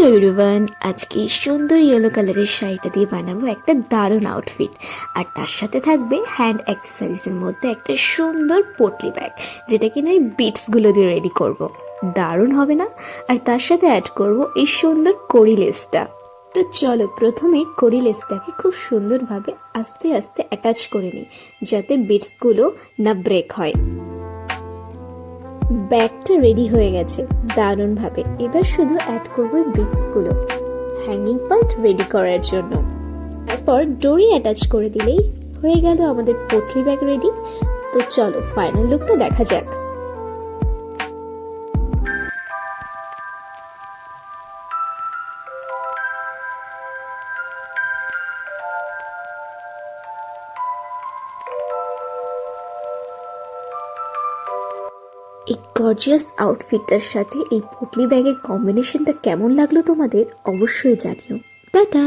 Everyone, আজকে এই সুন্দর ইয়েলো কালারের শাড়িটা দিয়ে বানাবো একটা দারুণ আউটফিট। আর তার সাথে থাকবে হ্যান্ড অ্যাক্সেসরিজের মধ্যে একটা সুন্দর পটলি ব্যাগ, যেটা কিনা এই বিটসগুলো দিয়ে রেডি করব। দারুণ হবে না? আর তার সাথে অ্যাড করব এই সুন্দর কড়ি লেসটা। তো চলো প্রথমে কড়ি লেসটাকে খুব সুন্দরভাবে আস্তে আস্তে অ্যাটাচ করে নিই, যাতে বিটসগুলো না ব্রেক হয়। ব্যাগটা রেডি হয়ে গেছে দারুণভাবে। এবার শুধু অ্যাড করবো বিটসগুলো হ্যাঙ্গিং পার্ট রেডি করার জন্য। তারপর ডোরি অ্যাটাচ করে দিলেই হয়ে গেল আমাদের পটলি ব্যাগ রেডি। তো চলো ফাইনাল লুকটা দেখা যাক। এই গর্জিয়াস আউটফিটটার সাথে এই পটলি ব্যাগের কম্বিনেশনটা কেমন লাগলো তোমাদের অবশ্যই জানিও। টাটা।